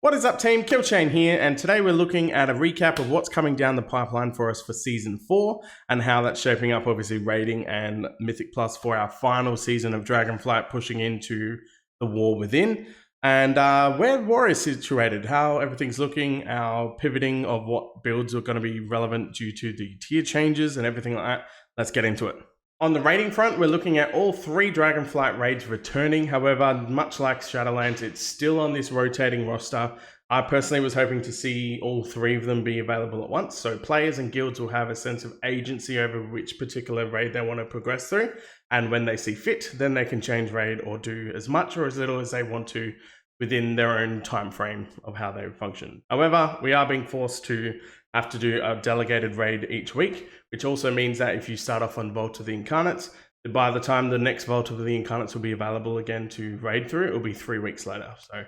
What is up, team? Killchain here, and today we're looking at a recap of what's coming down the pipeline for us for Season 4 and how that's shaping up, obviously, rating and Mythic Plus for our final season of Dragonflight, pushing into the War Within. And where War is situated, how everything's looking, our pivoting of what builds are going to be relevant due to the tier changes and everything like that. Let's get into it. On the rating front, we're looking at all 3 Dragonflight raids returning. However, much like Shadowlands, it's still on this rotating roster. I personally was hoping to see all 3 of them be available at once, so players and guilds will have a sense of agency over which particular raid they want to progress through, and when they see fit, then they can change raid or do as much or as little as they want to within their own time frame of how they function. However, we are being forced to have to do a delegated raid each week, which also means that if you start off on Vault of the Incarnates, by the time the next Vault of the Incarnates will be available again to raid through, it will be 3 weeks later. So,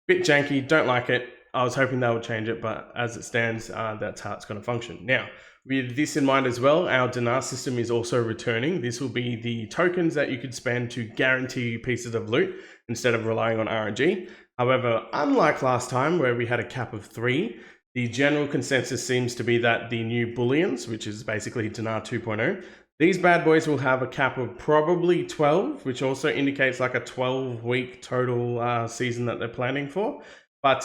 bit janky, don't like it. I was hoping they would change it, but as it stands, that's how it's going to function. Now, with this in mind as well, our dinar system is also returning. This will be the tokens that you could spend to guarantee pieces of loot instead of relying on RNG. However, unlike last time where we had a cap of 3, the general consensus seems to be that the new bullions, which is basically dinar 2.0, these bad boys will have a cap of probably 12, which also indicates like a 12-week total season that they're planning for. But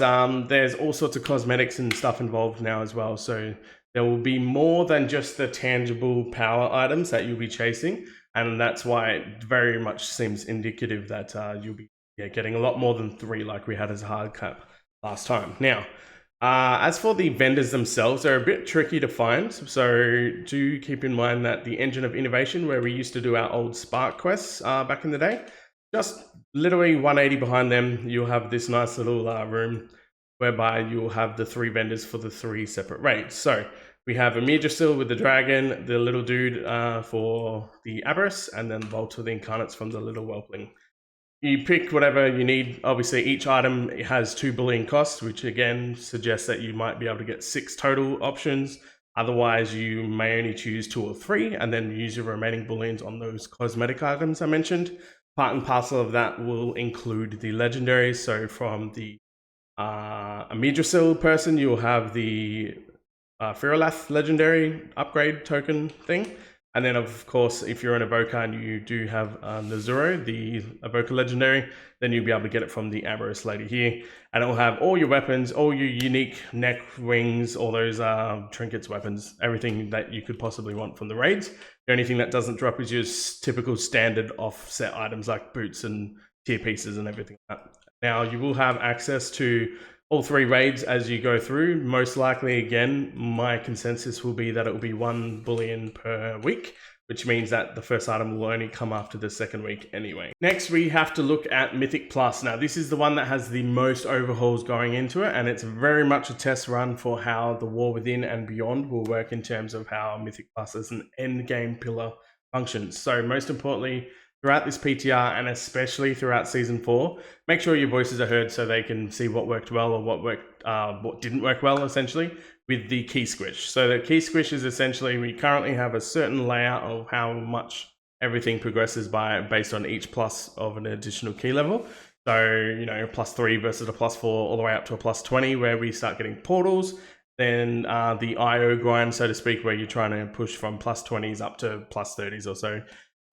there's all sorts of cosmetics and stuff involved now as well. So there will be more than just the tangible power items that you'll be chasing. And that's why it very much seems indicative that you'll be getting a lot more than 3 like we had as a hard cap last time. Now, as for the vendors themselves, they're a bit tricky to find, so do keep in mind that the Engine of Innovation, where we used to do our old Spark quests back in the day, just literally 180 behind them, you'll have this nice little room whereby you'll have the 3 vendors for the 3 separate raids. So we have Amirdrasil with the dragon, the little dude for the Abyss, and then Vault of the Incarnates from the little whelpling. You pick whatever you need. Obviously, each item has 2 bullion costs, which again suggests that you might be able to get 6 total options. Otherwise, you may only choose 2 or 3 and then use your remaining bullions on those cosmetic items I mentioned. Part and parcel of that will include the legendaries. So from the Amirdrasil person, you'll have the Firolath legendary upgrade token thing. And then, of course, if you're an Evoker and you do have Nazuro, the Evoker Legendary, then you'll be able to get it from the Aberrus lady here. And it will have all your weapons, all your unique neck, wings, all those trinkets, weapons, everything that you could possibly want from the raids. The only thing that doesn't drop is your typical standard offset items like boots and tier pieces and everything like that. Now, you will have access to all 3 raids as you go through. Most likely, again, my consensus will be that it will be 1 bullion per week, which means that the first item will only come after the 2nd week anyway. Next, we have to look at Mythic Plus. Now, this is the one that has the most overhauls going into it, and it's very much a test run for how the War Within and beyond will work in terms of how Mythic Plus as an end game pillar functions. So most importantly, throughout this PTR and especially throughout Season 4, make sure your voices are heard so they can see what worked well or what didn't work well, essentially, with the key squish. So the key squish is essentially, we currently have a certain layout of how much everything progresses based on each plus of an additional key level. So, you know, +3 versus a +4 all the way up to a +20 where we start getting portals. Then the IO grind, so to speak, where you're trying to push from +20s up to +30s or so.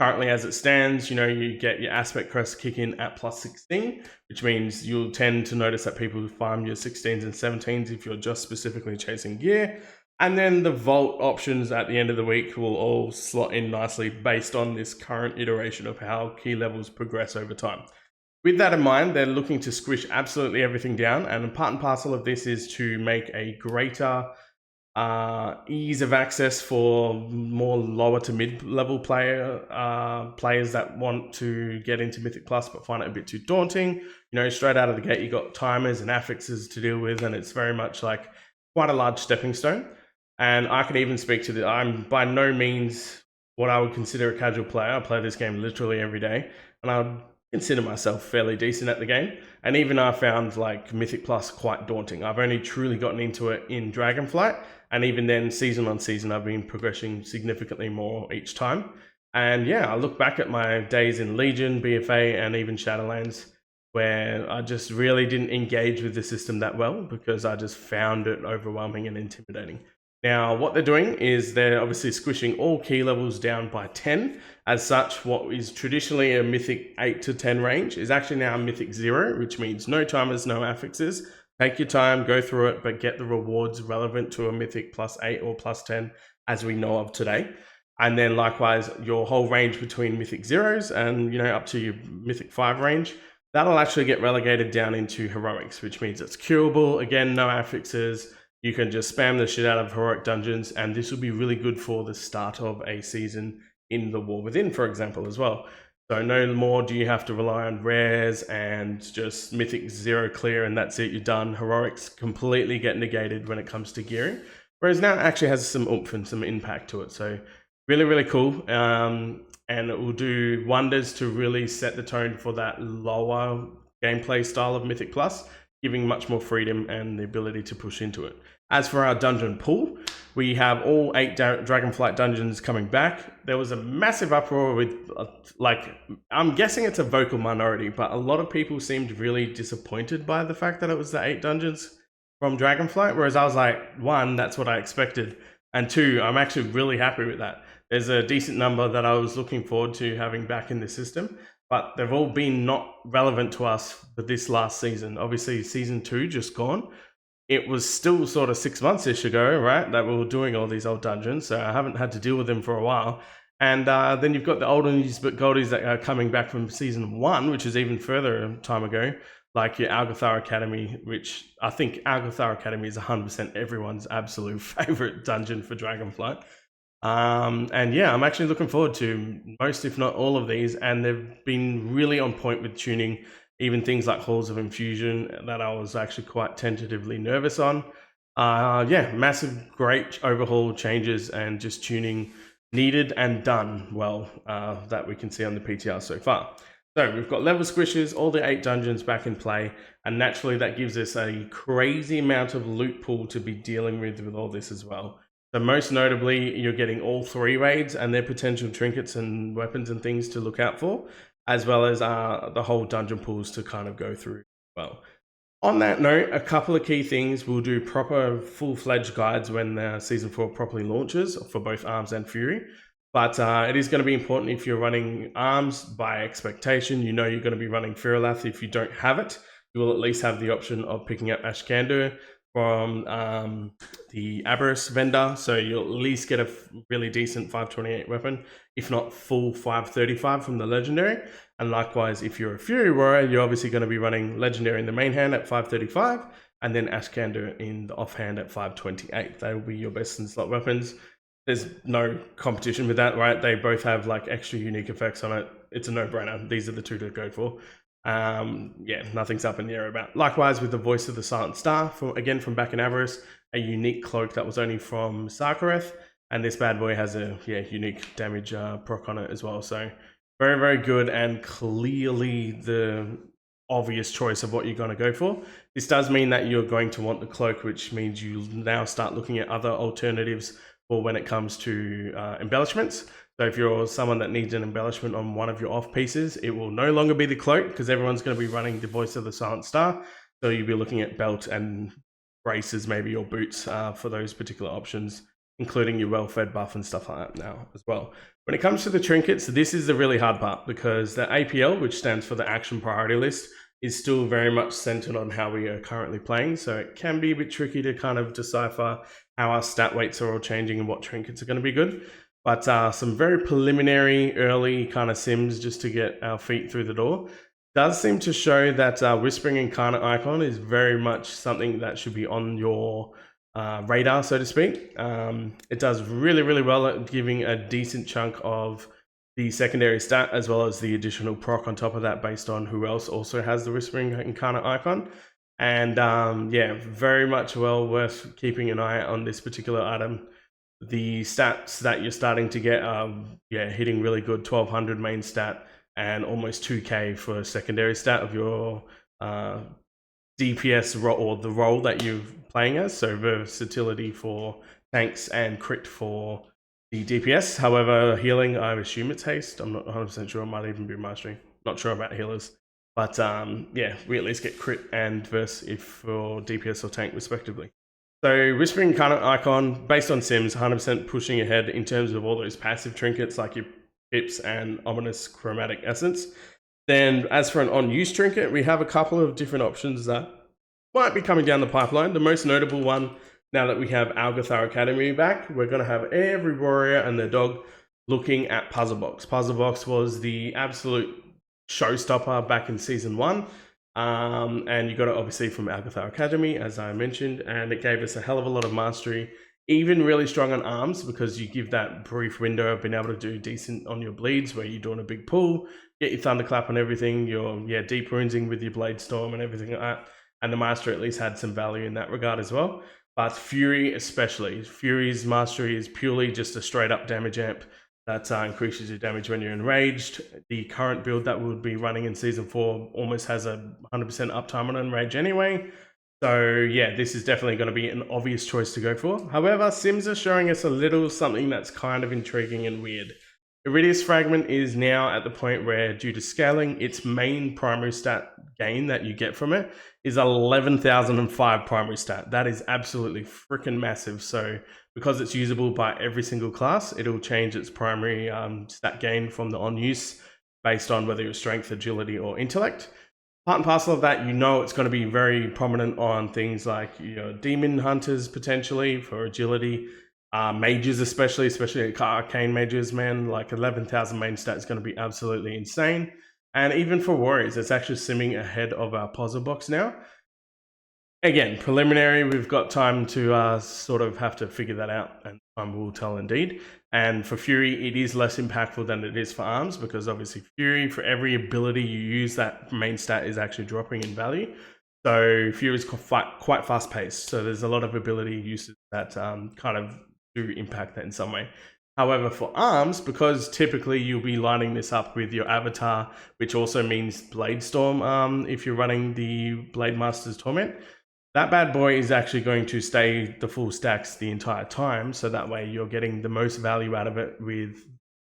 Currently, as it stands, you know, you get your aspect crest kick in at +16, which means you'll tend to notice that people farm your 16s and 17s if you're just specifically chasing gear. And then the vault options at the end of the week will all slot in nicely based on this current iteration of how key levels progress over time. With that in mind, they're looking to squish absolutely everything down, and part and parcel of this is to make a greater ease of access for more lower to mid-level players that want to get into Mythic Plus but find it a bit too daunting. You know, straight out of the gate, you got timers and affixes to deal with, and it's very much like quite a large stepping stone. And I can even speak to I'm by no means what I would consider a casual player. I play this game literally every day, and I would consider myself fairly decent at the game. And even I found like Mythic Plus quite daunting. I've only truly gotten into it in Dragonflight, and even then, season on season, I've been progressing significantly more each time. And yeah, I look back at my days in Legion, BFA, and even Shadowlands, where I just really didn't engage with the system that well because I just found it overwhelming and intimidating. Now, what they're doing is they're obviously squishing all key levels down by 10. As such, what is traditionally a Mythic 8 to 10 range is actually now Mythic 0, which means no timers, no affixes. Take your time, go through it, but get the rewards relevant to a Mythic plus 8 or plus 10 as we know of today. And then likewise, your whole range between Mythic Zeros and up to your Mythic 5 range, that'll actually get relegated down into Heroics, which means it's curable. Again, no affixes. You can just spam the shit out of Heroic Dungeons, and this will be really good for the start of a season in the War Within, for example, as well. So no more do you have to rely on rares and just Mythic 0 clear and that's it, you're done. Heroics completely get negated when it comes to gearing. Whereas now it actually has some oomph and some impact to it. So really, really cool. And it will do wonders to really set the tone for that lower gameplay style of Mythic Plus, giving much more freedom and the ability to push into it. As for our dungeon pool, we have all 8 Dragonflight dungeons coming back. There was a massive uproar with, I'm guessing it's a vocal minority, but a lot of people seemed really disappointed by the fact that it was the 8 dungeons from Dragonflight, whereas I was like, 1, that's what I expected, and 2, I'm actually really happy with that. There's a decent number that I was looking forward to having back in the system, but they've all been not relevant to us for this last season. Obviously, season 2 just gone. It was still sort of 6 months-ish ago, right, that we were doing all these old dungeons, so I haven't had to deal with them for a while. And then you've got the oldies but goldies that are coming back from season 1, which is even further time ago, like your Algathar Academy, which I think Algathar Academy is 100% everyone's absolute favorite dungeon for Dragonflight. And yeah, I'm actually looking forward to most, if not all of these, and they've been really on point with tuning, even things like Halls of Infusion that I was actually quite tentatively nervous on. Yeah, massive, great overhaul changes and just tuning needed and done well that we can see on the PTR so far. So we've got level squishes, all the 8 dungeons back in play, and naturally that gives us a crazy amount of loot pool to be dealing with all this as well. So most notably, you're getting all 3 raids and their potential trinkets and weapons and things to look out for, as well as the whole dungeon pools to kind of go through as well. On that note, a couple of key things. We'll do proper full-fledged guides when Season 4 properly launches for both Arms and Fury. But it is going to be important if you're running Arms by expectation. You know you're going to be running Firalath. If you don't have it, you will at least have the option of picking up Ashkandur from the Aberrus vendor. So you'll at least get a really decent 528 weapon, if not full 535 from the Legendary. And likewise, if you're a Fury Warrior, you're obviously going to be running Legendary in the main hand at 535, and then Ashkandur in the offhand at 528. They will be your best in slot weapons. There's no competition with that, right? They both have like extra unique effects on it. It's a no-brainer. These are the 2 to go for. Yeah, nothing's up in the air about. Likewise with the Voice of the Silent Star, from back in Aberrus, a unique cloak that was only from Sarkareth, and this bad boy has a unique damage proc on it as well. So very, very good, and clearly the obvious choice of what you're going to go for. This does mean that you're going to want the cloak, which means you now start looking at other alternatives for when it comes to embellishments. So if you're someone that needs an embellishment on one of your off pieces, it will no longer be the cloak because everyone's going to be running the Voice of the Silent Star. So you'll be looking at belt and braces, maybe, or boots for those particular options, including your well-fed buff and stuff like that now as well. When it comes to the trinkets, this is the really hard part because the APL, which stands for the Action Priority List, is still very much centered on how we are currently playing. So it can be a bit tricky to kind of decipher how our stat weights are all changing and what trinkets are going to be good. But some very preliminary early kind of sims just to get our feet through the door does seem to show that Whispering Incarnate Icon is very much something that should be on your radar, so to speak. It does really, really well at giving a decent chunk of the secondary stat as well as the additional proc on top of that based on who else also has the Whispering Incarnate Icon. And yeah, very much well worth keeping an eye on this particular item. The stats that you're starting to get are hitting really good. 1200 main stat and almost 2k for secondary stat of your DPS or the role that you're playing as. So versatility for tanks and crit for the DPS. However, healing, I assume it's haste. I'm not 100% sure. It might even be mastery. Not sure about healers. But yeah, we at least get crit and verse if for DPS or tank respectively. So Whispering Incarnate Icon, based on Sims, 100% pushing ahead in terms of all those passive trinkets like your pips and Ominous Chromatic Essence. Then as for an on-use trinket, we have a couple of different options that might be coming down the pipeline. The most notable one, now that we have Algathar Academy back, we're going to have every warrior and their dog looking at Puzzle Box. Puzzle Box was the absolute showstopper back in Season 1. And you got it obviously from Algathar Academy, as I mentioned, and it gave us a hell of a lot of mastery, even really strong on arms, because you give that brief window of being able to do decent on your bleeds where you're doing a big pull, get your Thunderclap on everything, your deep runesing with your Blade Storm and everything like that. And the Master at least had some value in that regard as well. But Fury especially. Fury's mastery is purely just a straight up damage amp that increases your damage when you're enraged. The current build that we'll be running in Season 4 almost has a 100% uptime on enrage anyway. So yeah, this is definitely going to be an obvious choice to go for. However, Sims are showing us a little something that's kind of intriguing and weird. Iridius Fragment is now at the point where, due to scaling, its main primary stat gain that you get from it is 11,005 primary stat. That is absolutely freaking massive. So because it's usable by every single class, it'll change its primary stat gain from the on-use based on whether you're strength, agility, or intellect. Part and parcel of that, you know it's going to be very prominent on things like your demon hunters potentially for agility, mages especially arcane mages, man. Like 11,000 main stat is going to be absolutely insane. And even for warriors, it's actually simming ahead of our puzzle box now. Again, preliminary, we've got time to sort of have to figure that out, and time will tell indeed. And for Fury, it is less impactful than it is for Arms, because obviously Fury, for every ability you use, that main stat is actually dropping in value. So Fury is quite fast-paced, so there's a lot of ability uses that kind of do impact that in some way. However, for Arms, because typically you'll be lining this up with your avatar, which also means Blade Storm if you're running the Blade Master's Torment, that bad boy is actually going to stay the full stacks the entire time, so that way you're getting the most value out of it with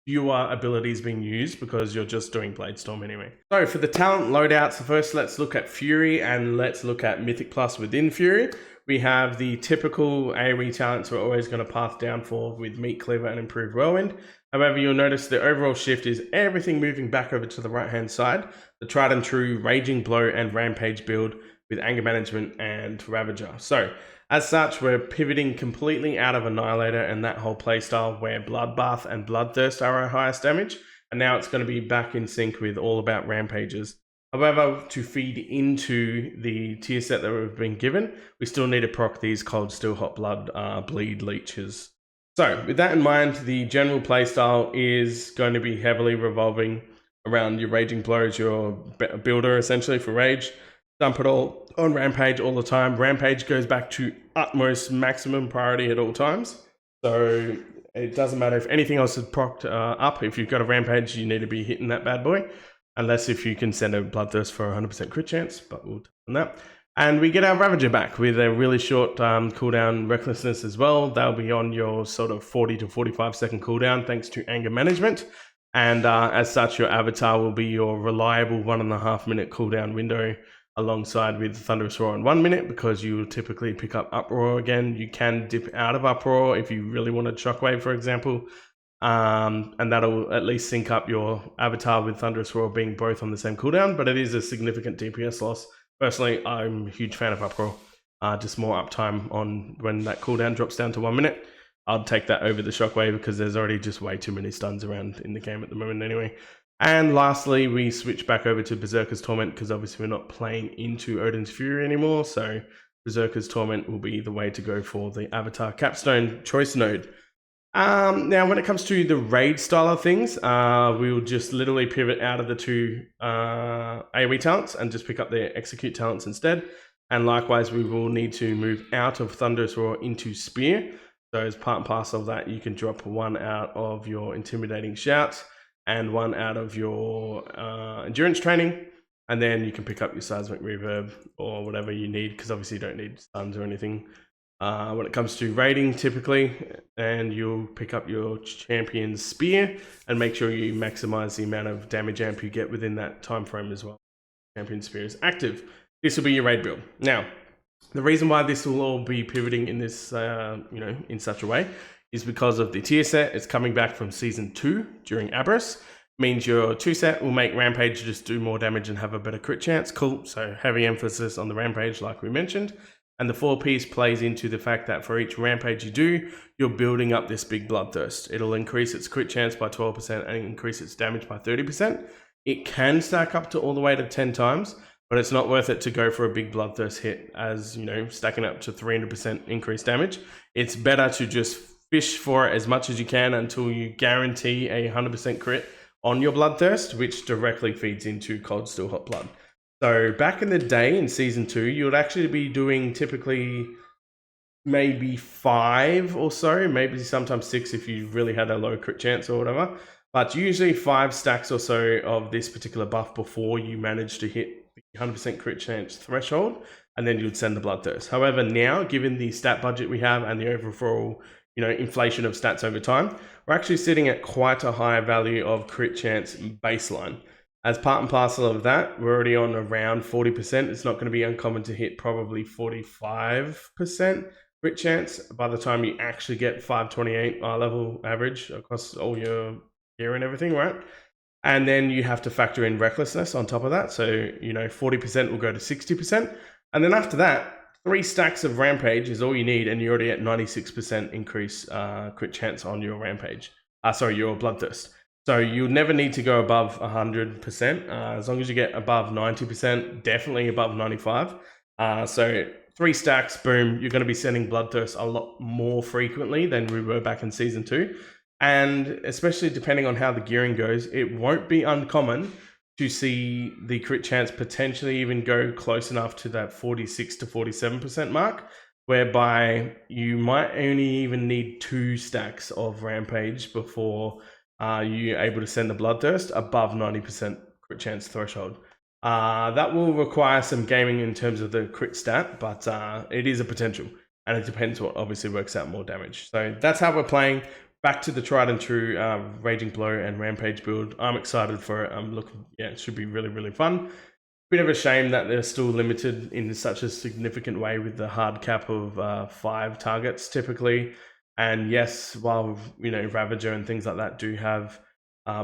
fewer abilities being used because you're just doing Blade Storm anyway. So for the talent loadouts, first let's look at Fury and let's look at Mythic Plus within Fury. We have the typical AoE talents we're always going to path down for with Meat Cleaver and Improved Whirlwind. However, you'll notice the overall shift is everything moving back over to the right-hand side. The tried and true Raging Blow and Rampage build with Anger Management and Ravager. So, as such, we're pivoting completely out of Annihilator and that whole playstyle where Bloodbath and Bloodthirst are our highest damage, and now it's going to be back in sync with all about Rampages. However, to feed into the tier set that we've been given, we still need to proc these Cold Steel Hot Blood bleed leeches. So, with that in mind, the general playstyle is going to be heavily revolving around your Raging Blows, your builder essentially for Rage. Dump it all on Rampage all the time. Rampage goes back to utmost maximum priority at all times. So it doesn't matter if anything else is procced up. If you've got a Rampage, you need to be hitting that bad boy. Unless if you can send a Bloodthirst for 100% crit chance, but we'll touch on that. And we get our Ravager back with a really short cooldown Recklessness as well. They'll be on your sort of 40 to 45 second cooldown thanks to Anger Management. And as such, your avatar will be your reliable 1.5 minute cooldown window, alongside with Thunderous Roar in 1 minute, because you will typically pick up Uproar again. You can dip out of Uproar if you really wanted Shockwave, for example, and that'll at least sync up your avatar with Thunderous Roar being both on the same cooldown, but it is a significant DPS loss. Personally, I'm a huge fan of Uproar, just more uptime on when that cooldown drops down to 1 minute. I'd take that over the Shockwave because there's already just way too many stuns around in the game at the moment anyway. And lastly, we switch back over to Berserker's Torment because obviously we're not playing into Odin's Fury anymore. So Berserker's Torment will be the way to go for the Avatar Capstone choice node. Now, when it comes to the raid style of things, we'll just literally pivot out of the two AoE talents and just pick up the Execute talents instead. And likewise, we will need to move out of Thunderous Roar into Spear. So as part and parcel of that, you can drop one out of your Intimidating Shouts and one out of your endurance training, and then you can pick up your seismic reverb or whatever you need, because obviously you don't need stuns or anything when it comes to raiding typically. And you'll pick up your champion's spear and make sure you maximize the amount of damage amp you get within that time frame as well. Champion Spear is active. This will be your raid build. Now, the reason why this will all be pivoting in this, in such a way is because of the tier set. It's coming back from Season 2 during Abris. Means your 2 set will make Rampage just do more damage and have a better crit chance. Cool, so heavy emphasis on the Rampage like we mentioned. And the 4 piece plays into the fact that for each Rampage you do, you're building up this big Bloodthirst. It'll increase its crit chance by 12% and increase its damage by 30%. It can stack up to all the way to 10 times, but it's not worth it to go for a big Bloodthirst hit as, stacking up to 300% increased damage. It's better to just fish for it as much as you can until you guarantee a 100% crit on your Bloodthirst, which directly feeds into Cold Steel Hot Blood. So back in the day in Season 2, you would actually be doing typically maybe 5 or so, maybe sometimes 6 if you really had a low crit chance or whatever. But usually 5 stacks or so of this particular buff before you manage to hit the 100% crit chance threshold, and then you'd send the Bloodthirst. However, now, given the stat budget we have and the overall inflation of stats over time, we're actually sitting at quite a high value of crit chance baseline. As part and parcel of that, we're already on around 40%. It's not going to be uncommon to hit probably 45% crit chance by the time you actually get 528 level average across all your gear and everything, right? And then you have to factor in recklessness on top of that. So, 40% will go to 60%. And then after that, 3 stacks of Rampage is all you need, and you're already at 96% increase crit chance on your Rampage. Your Bloodthirst. So you'll never need to go above 100%. As long as you get above 90%, definitely above 95. So 3 stacks, boom, you're going to be sending Bloodthirst a lot more frequently than we were back in Season 2. And especially depending on how the gearing goes, it won't be uncommon to see the crit chance potentially even go close enough to that 46 to 47% mark, whereby you might only even need 2 stacks of Rampage before you're able to send the Bloodthirst above 90% crit chance threshold. That will require some gaming in terms of the crit stat, but it is a potential, and it depends what obviously works out more damage. So that's how we're playing. Back to the tried and true Raging Blow and Rampage build. I'm excited for it. It should be really, really fun. Bit of a shame that they're still limited in such a significant way with the hard cap of 5 targets typically. And yes, while Ravager and things like that do have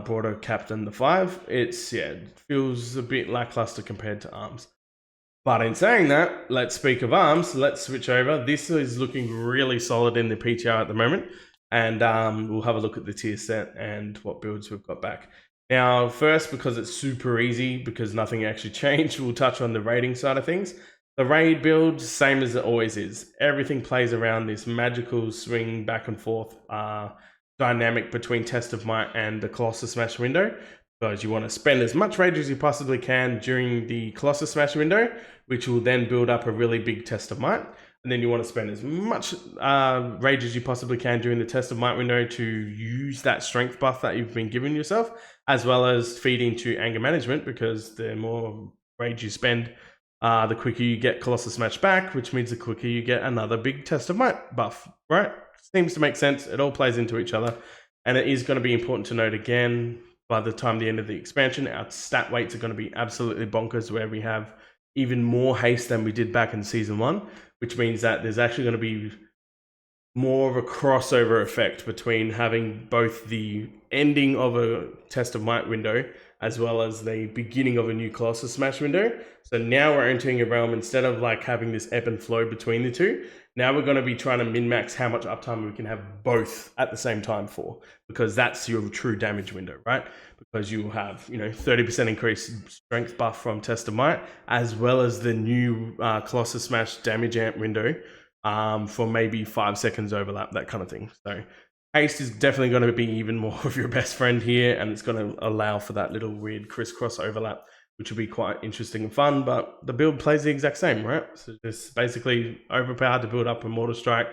broader cap than the 5, it feels a bit lackluster compared to Arms. But in saying that, let's speak of Arms. Let's switch over. This is looking really solid in the PTR at the moment. And we'll have a look at the tier set and what builds we've got back. Now, first, because it's super easy, because nothing actually changed, we'll touch on the raiding side of things. The raid build, same as it always is. Everything plays around this magical swing back and forth dynamic between Test of Might and the Colossus Smash window, because you want to spend as much rage as you possibly can during the Colossus Smash window, which will then build up a really big Test of Might. And then you want to spend as much rage as you possibly can during the Test of Might window to use that strength buff that you've been giving yourself, as well as feed into anger management, because the more rage you spend, the quicker you get Colossus Smash back, which means the quicker you get another big Test of Might buff, right? Seems to make sense. It all plays into each other. And it is going to be important to note again, by the time the end of the expansion, our stat weights are going to be absolutely bonkers, where we have even more haste than we did back in Season 1, which means that there's actually going to be more of a crossover effect between having both the ending of a Test of Might window as well as the beginning of a new Colossus Smash window. So now we're entering a realm, instead of having this ebb and flow between the two, now we're going to be trying to min-max how much uptime we can have both at the same time for, because that's your true damage window, right? Because you will have 30% increased strength buff from Test of Might, as well as the new Colossus Smash damage amp window for maybe 5 seconds overlap, that kind of thing. So haste is definitely going to be even more of your best friend here, and it's going to allow for that little weird crisscross overlap, which will be quite interesting and fun. But the build plays the exact same, right? So just basically overpowered to build up a Mortal Strike,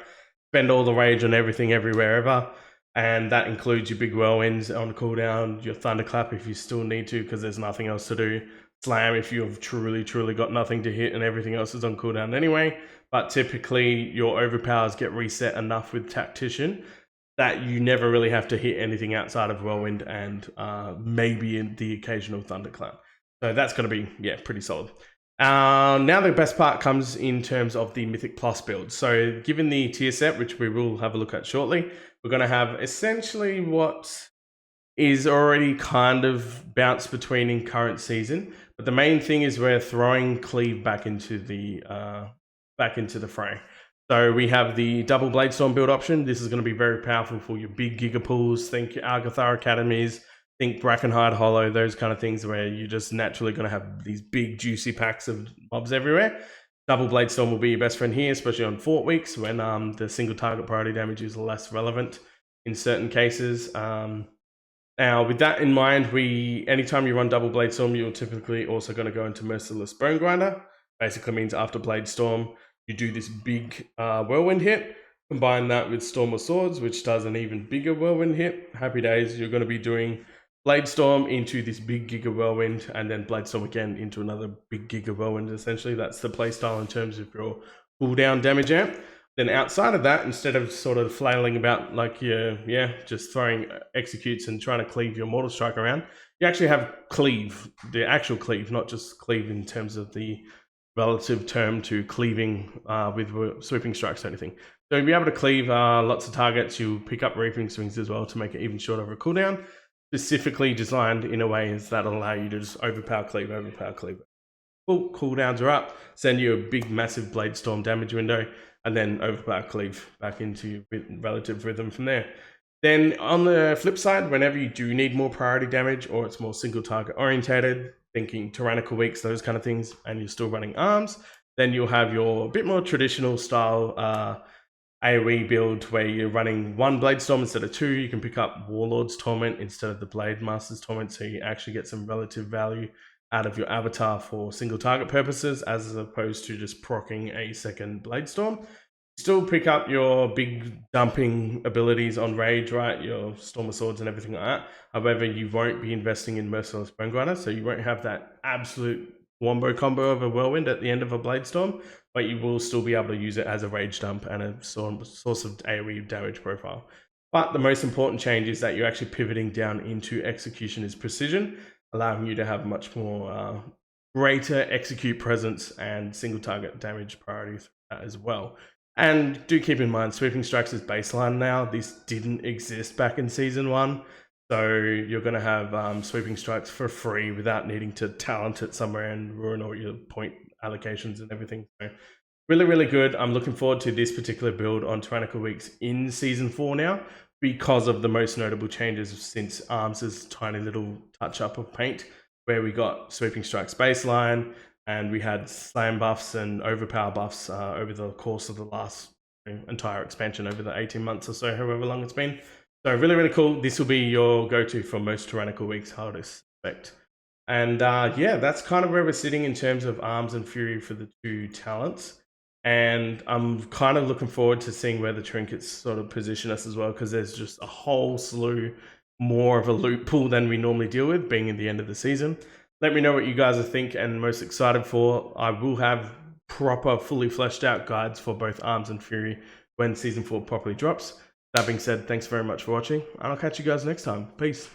spend all the rage on everything everywhere ever, and that includes your big whirlwinds on cooldown, your thunderclap if you still need to because there's nothing else to do, slam if you've truly got nothing to hit and everything else is on cooldown anyway. But typically your overpowers get reset enough with Tactician that you never really have to hit anything outside of Whirlwind and maybe in the occasional Thunderclap. So that's going to be, yeah, pretty solid. Now the best part comes in terms of the Mythic Plus build. So given the tier set, which we will have a look at shortly, we're going to have essentially what is already kind of bounced between in current season. But the main thing is we're throwing Cleave back into the fray. So we have the double Bladestorm build option. This is going to be very powerful for your big Gigapools. Think Algathar Academies, think Brackenhide Hollow, those kind of things where you're just naturally going to have these big juicy packs of mobs everywhere. Double Bladestorm will be your best friend here, especially on fort weeks when the single target priority damage is less relevant in certain cases. Now, with that in mind, anytime you run double Bladestorm, you're typically also going to go into Merciless Bone Grinder. Basically means after Bladestorm, you do this big Whirlwind hit. Combine that with Storm of Swords, which does an even bigger Whirlwind hit. Happy days, you're going to be doing Bladestorm into this big Giga Whirlwind, and then Bladestorm again into another big Giga Whirlwind, essentially. That's the playstyle in terms of your cooldown damage amp. Then outside of that, instead of sort of flailing about like just throwing executes and trying to cleave your Mortal Strike around, you actually have Cleave, the actual Cleave, not just Cleave in terms of the relative term to cleaving with sweeping strikes or anything. So you'll be able to cleave lots of targets. You pick up Reaping Swings as well to make it even shorter of a cooldown, specifically designed in a way that'll allow you to just overpower Cleave. Full cooldowns are up, send you a big massive Bladestorm damage window, and then overpower Cleave back into relative rhythm from there. Then on the flip side, whenever you do need more priority damage or it's more single target orientated, thinking Tyrannical Weeks, those kind of things, and you're still running arms, then you'll have your bit more traditional style AoE build where you're running one Bladestorm instead of two. You can pick up Warlord's Torment instead of the Blade Master's Torment, so you actually get some relative value out of your avatar for single target purposes, as opposed to just proccing a second Bladestorm. Still pick up your big dumping abilities on Rage, right? Your Storm of Swords and everything like that. However, you won't be investing in Merciless Bone Grinder, so you won't have that absolute wombo combo of a Whirlwind at the end of a Bladestorm, but you will still be able to use it as a Rage dump and a source of AoE damage profile. But the most important change is that you're actually pivoting down into Executioner's Precision, allowing you to have much more greater execute presence and single target damage priority as well. And do keep in mind, Sweeping Strikes is baseline now. This didn't exist back in Season 1. So you're going to have Sweeping Strikes for free without needing to talent it somewhere and ruin all your point allocations and everything. So really, really good. I'm looking forward to this particular build on Tyrannical Weeks in Season 4 now, because of the most notable changes since Arms' tiny little touch-up of paint, where we got Sweeping Strikes baseline, and we had slam buffs and overpower buffs over the course of the last entire expansion over the 18 months or so, however long it's been. So really, really cool. This will be your go-to for most Tyrannical Weeks, I would expect. And yeah, that's kind of where we're sitting in terms of Arms and Fury for the two talents. And I'm kind of looking forward to seeing where the trinkets sort of position us as well, because there's just a whole slew more of a loot pool than we normally deal with, being in the end of the season. Let me know what you guys are think and most excited for. I will have proper, fully fleshed out guides for both Arms and Fury when Season 4 properly drops. That being said, thanks very much for watching, and I'll catch you guys next time. Peace.